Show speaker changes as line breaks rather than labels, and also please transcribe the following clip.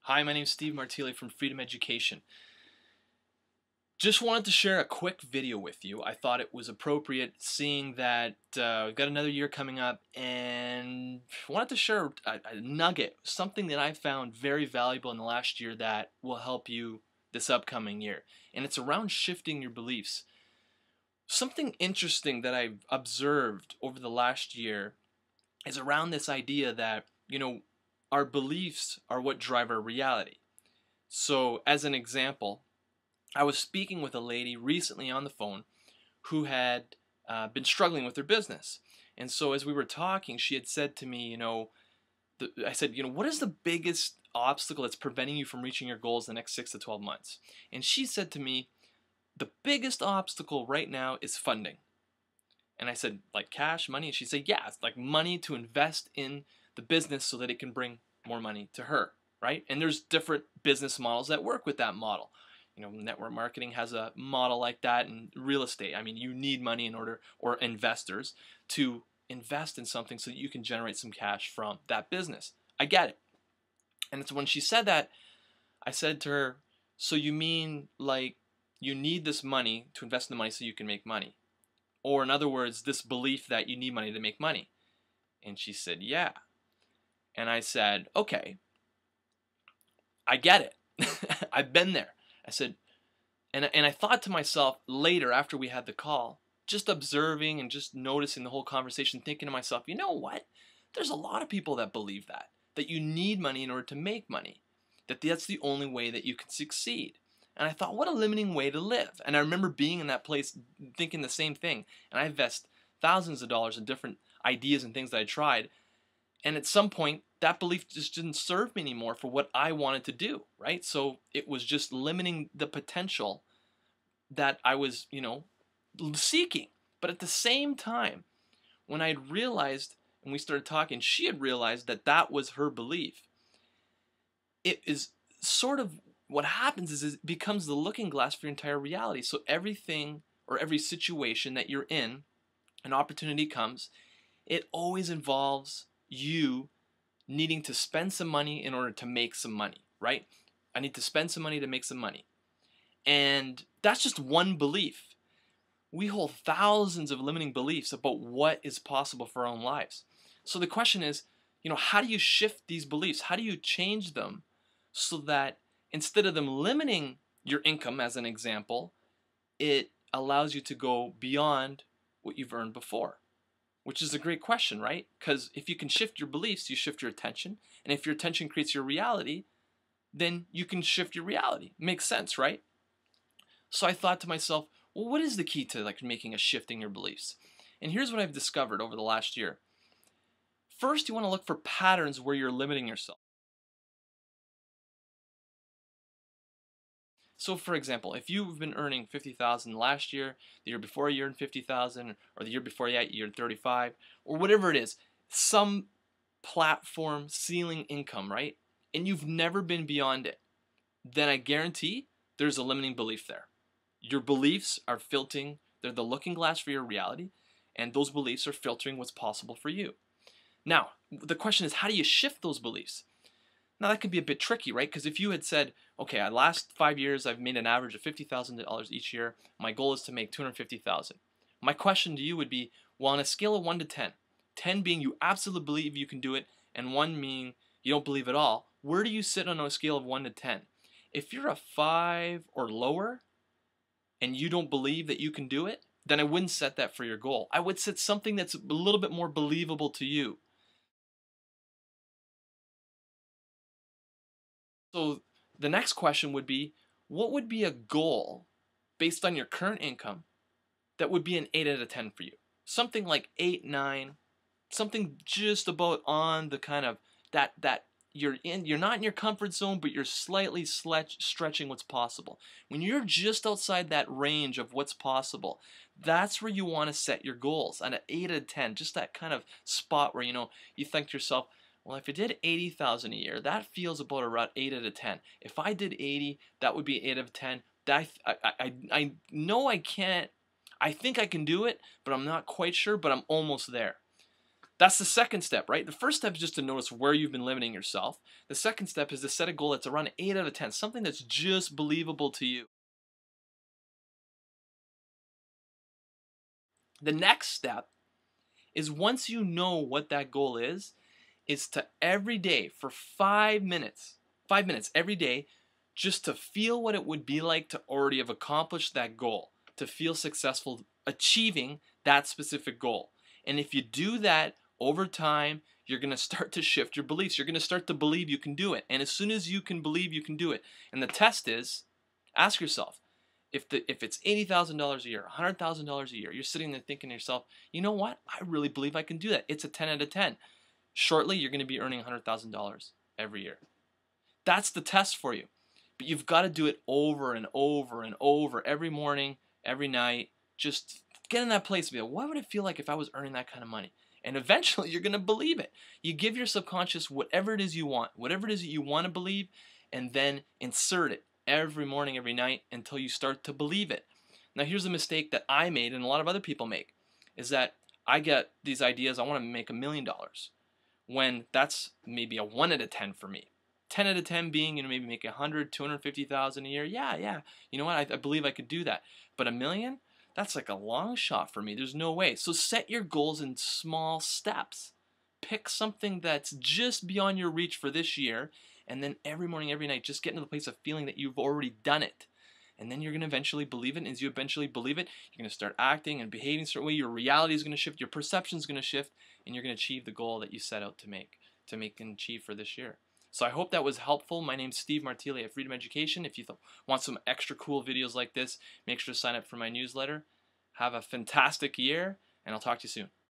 Hi, my name is Steve Martilli from Freedom Education. Just wanted to share a quick video with you. I thought it was appropriate seeing that we've got another year coming up, and wanted to share a nugget, something that I found very valuable in the last year that will help you this upcoming year. And it's around shifting your beliefs. Something interesting that I've observed over the last year is around this idea that, our beliefs are what drive our reality. So, as an example, I was speaking with a lady recently on the phone who had been struggling with her business. And so, as we were talking, she had said to me, I said, what is the biggest obstacle that's preventing you from reaching your goals in the next 6 to 12 months? And she said to me, the biggest obstacle right now is funding. And I said, like cash, money? And she said, yeah, it's like money to invest in the business so that it can bring more money to her, right? And there's different business models that work with that model. Network marketing has a model like that, and real estate. I mean, you need money in order, or investors, to invest in something so that you can generate some cash from that business. I get it. And it's when she said that, I said to her, so you mean like you need this money to invest in the money so you can make money? Or in other words, this belief that you need money to make money. And she said, yeah. And I said, okay, I get it. I've been there. I said, and I thought to myself later after we had the call, just observing and just noticing the whole conversation, thinking to myself, you know what? There's a lot of people that believe that you need money in order to make money, that's the only way that you can succeed. And I thought, what a limiting way to live. And I remember being in that place thinking the same thing. And I invest thousands of dollars in different ideas and things that I tried. And at some point, that belief just didn't serve me anymore for what I wanted to do, right? So it was just limiting the potential that I was, seeking. But at the same time, when I had realized, and we started talking, she had realized that that was her belief. It is sort of what happens is it becomes the looking glass for your entire reality. So everything or every situation that you're in, an opportunity comes, it always involves you needing to spend some money in order to make some money, right? I need to spend some money to make some money. And that's just one belief. We hold thousands of limiting beliefs about what is possible for our own lives. So the question is, how do you shift these beliefs? How do you change them so that instead of them limiting your income, as an example, it allows you to go beyond what you've earned before? Which is a great question, right? Because if you can shift your beliefs, you shift your attention. And if your attention creates your reality, then you can shift your reality. Makes sense, right? So I thought to myself, well, what is the key to making a shift in your beliefs? And here's what I've discovered over the last year. First, you want to look for patterns where you're limiting yourself. So for example, if you've been earning $50,000 last year, the year before you earned $50,000, or the year before that you earned 35, or whatever it is, some platform ceiling income, right? And you've never been beyond it, then I guarantee there's a limiting belief there. Your beliefs are filtering, they're the looking glass for your reality, and those beliefs are filtering what's possible for you. Now, the question is, how do you shift those beliefs? Now that can be a bit tricky, right? Because if you had said, okay, last 5 years I've made an average of $50,000 each year, my goal is to make $250,000. My question to you would be, well, on a scale of 1 to 10, 10 being you absolutely believe you can do it, and 1 meaning you don't believe at all, where do you sit on a scale of 1 to 10? If you're a 5 or lower, and you don't believe that you can do it, then I wouldn't set that for your goal. I would set something that's a little bit more believable to you. So the next question would be, what would be a goal based on your current income that would be an 8 out of 10 for you? Something like 8, 9, something just about on the kind of that you're not in your comfort zone, but you're slightly stretching what's possible. When you're just outside that range of what's possible, that's where you want to set your goals. On an 8 out of 10, just that kind of spot where you think to yourself, well, if I did 80,000 a year, that feels about around 8 out of 10. If I did 80, that would be 8 out of 10. I know I can't. I think I can do it, but I'm not quite sure, but I'm almost there. That's the second step, right? The first step is just to notice where you've been limiting yourself. The second step is to set a goal that's around 8 out of 10, something that's just believable to you. The next step is, once you know what that goal is to every day for 5 minutes every day, just to feel what it would be like to already have accomplished that goal, to feel successful achieving that specific goal. And if you do that over time, you're going to start to shift your beliefs. You're going to start to believe you can do it. And as soon as you can believe you can do it, and the test is, ask yourself, if it's $80,000 a year, $100,000 a year, you're sitting there thinking to yourself, you know what? I really believe I can do that. It's a 10 out of 10. Shortly, you're going to be earning $100,000 every year. That's the test for you. But you've got to do it over and over and over, every morning, every night. Just get in that place and be like, what would it feel like if I was earning that kind of money? And eventually, you're going to believe it. You give your subconscious whatever it is you want, whatever it is that you want to believe, and then insert it every morning, every night, until you start to believe it. Now, here's a mistake that I made and a lot of other people make, is that I get these ideas, I want to make $1 million, when that's maybe a 1 out of 10 for me. 10 out of 10 being, maybe make 100, 250,000 a year. Yeah. You know what? I believe I could do that. But $1 million? That's like a long shot for me. There's no way. So set your goals in small steps. Pick something that's just beyond your reach for this year, and then every morning, every night, just get into the place of feeling that you've already done it. And then you're going to eventually believe it. And as you eventually believe it, you're going to start acting and behaving a certain way. Your reality is going to shift. Your perception is going to shift. And you're going to achieve the goal that you set out to make and achieve for this year. So I hope that was helpful. My name's Steve Martilli at Freedom Education. If you want some extra cool videos like this, make sure to sign up for my newsletter. Have a fantastic year, and I'll talk to you soon.